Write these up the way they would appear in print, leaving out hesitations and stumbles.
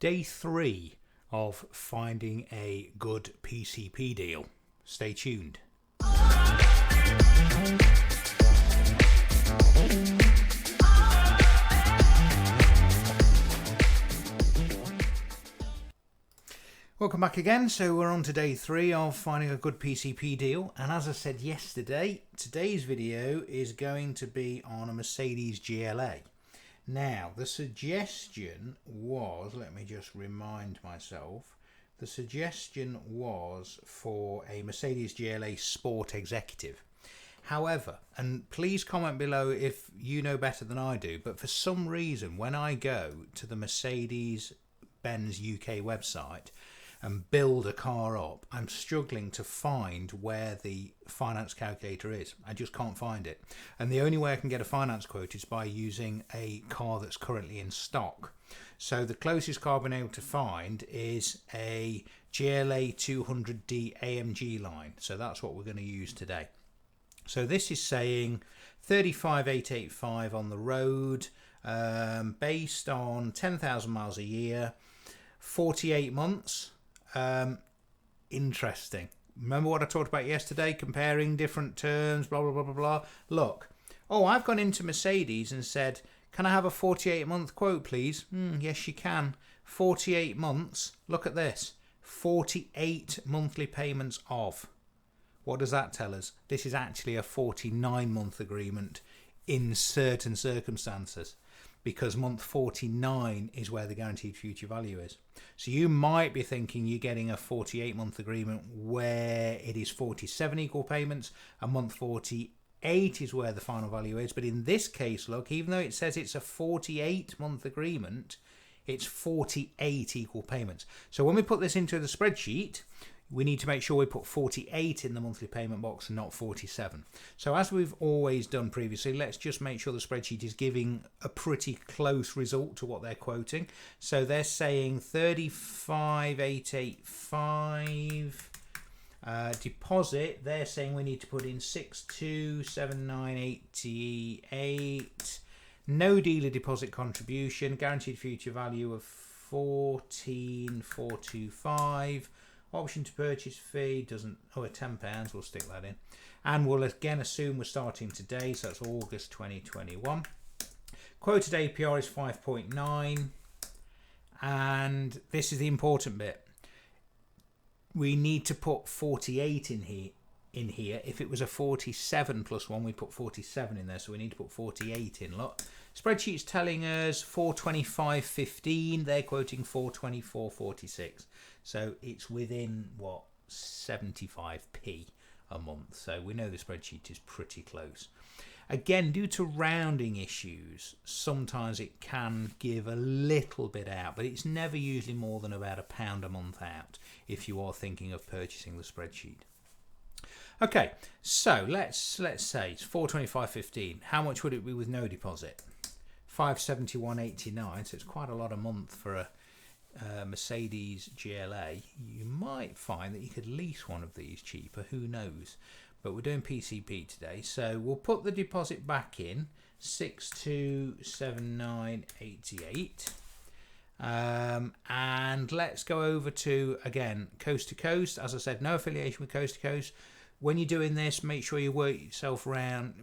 Day 3 of finding a good PCP deal. Stay tuned. Welcome back again. So we're on to day 3 of finding a good PCP deal, and as I said yesterday, today's video is going to be on a Mercedes GLA. Now the suggestion was, let me just remind myself, the suggestion was for a Mercedes GLA Sport Executive. However, and please comment below if you know better than I do, but for some reason when I go to the Mercedes-Benz UK website and build a car up, I'm struggling to find where the finance calculator is. I just can't find it. And the only way I can get a finance quote is by using a car that's currently in stock. So the closest car I've been able to find is a GLA200D AMG line. So that's what we're going to use today. So this is saying 35,885 on the road, based on 10,000 miles a year, 48 months. Interesting. Remember what I talked about yesterday, comparing different terms, blah blah blah blah blah. Look, I've gone into Mercedes and said, can I have a 48-month quote please? Yes you can. 48 months. Look at this, 48 monthly payments of. What does that tell us? This is actually a 49-month agreement in certain circumstances, because month 49 is where the guaranteed future value is. So you might be thinking you're getting a 48-month agreement where it is 47 equal payments, and month 48 is where the final value is. But in this case, look, even though it says it's a 48-month agreement, it's 48 equal payments. So when we put this into the spreadsheet, we need to make sure we put 48 in the monthly payment box and not 47. So as we've always done previously, let's just make sure the spreadsheet is giving a pretty close result to what they're quoting. So they're saying 35,885 deposit. They're saying we need to put in 627988. No dealer deposit contribution. Guaranteed future value of 14,425. Option to purchase fee doesn't, £10, we'll stick that in. And we'll again assume we're starting today, so that's August 2021. Quoted APR is 5.9. And this is the important bit. We need to put 48 in here. If it was a 47 plus 1, we'd put 47 in there, so we need to put 48 in. Look, spreadsheet's telling us 425.15. They're quoting 424.46. So it's within, what, 75p a month. So we know the spreadsheet is pretty close. Again, due to rounding issues, sometimes it can give a little bit out, but it's never usually more than about £1 a month out if you are thinking of purchasing the spreadsheet. Okay, so let's say it's 425.15. How much would it be with no deposit? 571.89. So it's quite a lot a month for a Mercedes GLA. You might find that you could lease one of these cheaper, who knows, but we're doing PCP today, so we'll put the deposit back in, 6279.88, and let's go over to, again, coast to coast. As I said, no affiliation with coast to coast. When you're doing this, make sure you work yourself around,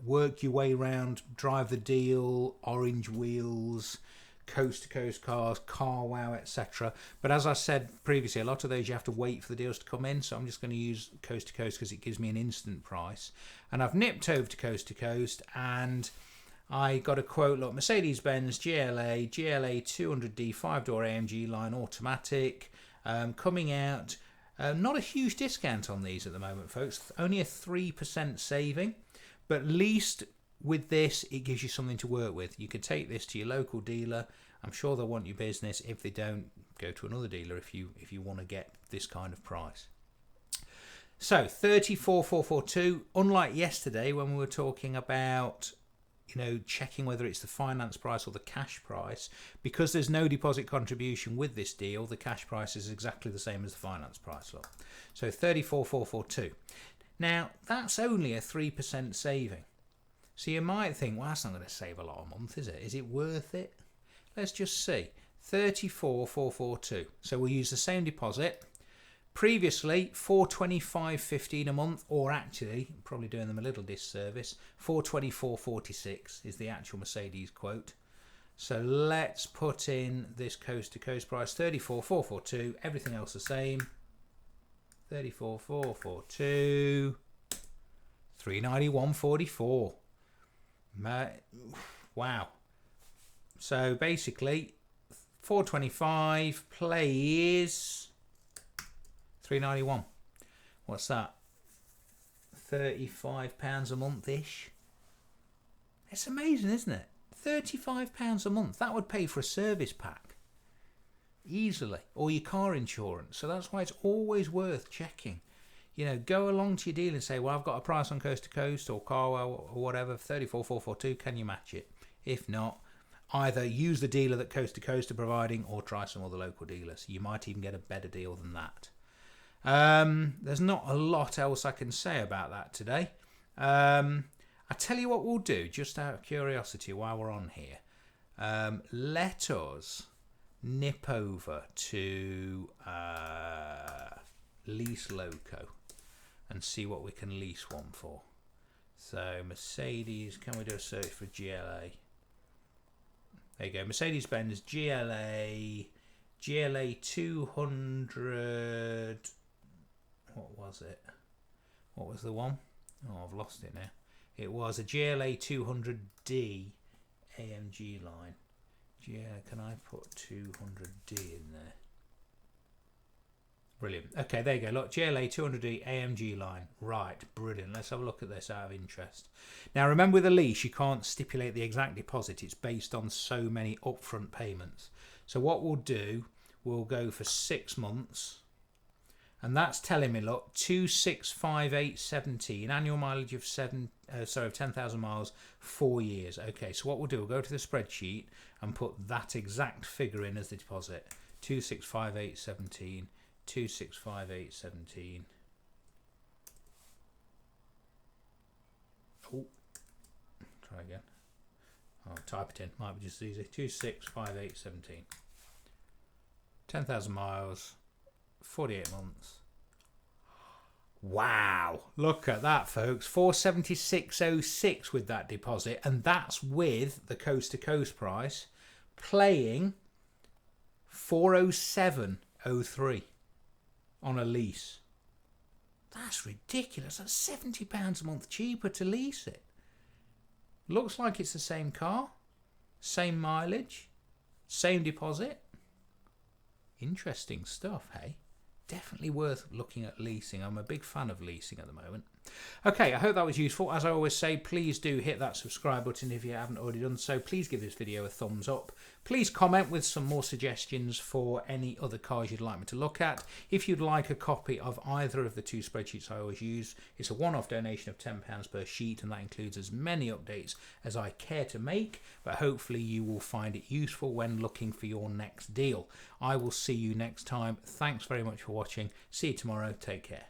work your way around, drive the deal, orange wheels, coast to coast cars, car wow, etc. But as I said previously, a lot of those you have to wait for the deals to come in, so I'm just going to use coast to coast because it gives me an instant price. And I've nipped over to coast and I got a quote. Look, Mercedes-Benz GLA 200D 5-door AMG line automatic, coming out. Not a huge discount on these at the moment, folks, only a 3% saving, but at least with this, it gives you something to work with. You could take this to your local dealer. I'm sure they'll want your business. If they don't, go to another dealer if you want to get this kind of price. So 34,442. Unlike yesterday when we were talking about, checking whether it's the finance price or the cash price, because there's no deposit contribution with this deal, the cash price is exactly the same as the finance price. Look. So 34,442. Now that's only a 3% saving. So you might think, well, that's not going to save a lot a month, is it? Is it worth it? Let's just see. 34,442. So we'll use the same deposit. Previously 425.15 a month, or actually probably doing them a little disservice, 424.46 is the actual Mercedes quote. So let's put in this coast to coast price, 34,442, everything else the same. 34,442, 391.44. Wow. So basically 425 plays 391. What's that? £35 a month ish. It's amazing, isn't it? £35 a month. That would pay for a service pack easily, or your car insurance. So that's why it's always worth checking. You know, go along to your dealer and say, well, I've got a price on Coast to Coast or Carwell or whatever, 34,442. Can you match it? If not, either use the dealer that Coast to Coast are providing, or try some other local dealers. You might even get a better deal than that. There's not a lot else I can say about that today. I tell you what we'll do, just out of curiosity while we're on here. Let us nip over to Lease Loco and see what we can lease one for. So Mercedes, can we do a search for GLA? There you go, Mercedes-Benz GLA 200. What was it? What was the one? Oh, I've lost it now. It was a GLA200D AMG line. Can I put 200D in there? Brilliant. Okay, there you go. Look, GLA200D AMG line. Right, brilliant. Let's have a look at this out of interest. Now, remember with a lease, you can't stipulate the exact deposit. It's based on so many upfront payments. So what we'll do, we'll go for 6 months. And that's telling me, look, 265,817, annual mileage of 10,000 miles, 4 years. Okay, so what we'll do, we'll go to the spreadsheet and put that exact figure in as the deposit. 265,817, 265,817. Oh, try again. I'll type it in, might be just as easy. 265,817. 10,000 miles. 48 months. Wow, look at that, folks. 476.06 with that deposit, and that's with the coast to coast price playing 407.03 on a lease. That's ridiculous. That's £70 a month cheaper to lease it. Looks like it's the same car, same mileage, same deposit. Interesting stuff, hey? Definitely worth looking at leasing. I'm a big fan of leasing at the moment. Okay, I hope that was useful. As I always say, please do hit that subscribe button if you haven't already done so. Please give this video a thumbs up. Please comment with some more suggestions for any other cars you'd like me to look at. If you'd like a copy of either of the two spreadsheets I always use, it's a one-off donation of £10 per sheet, and that includes as many updates as I care to make, but hopefully you will find it useful when looking for your next deal. I will see you next time. Thanks very much for watching. See you tomorrow. Take care.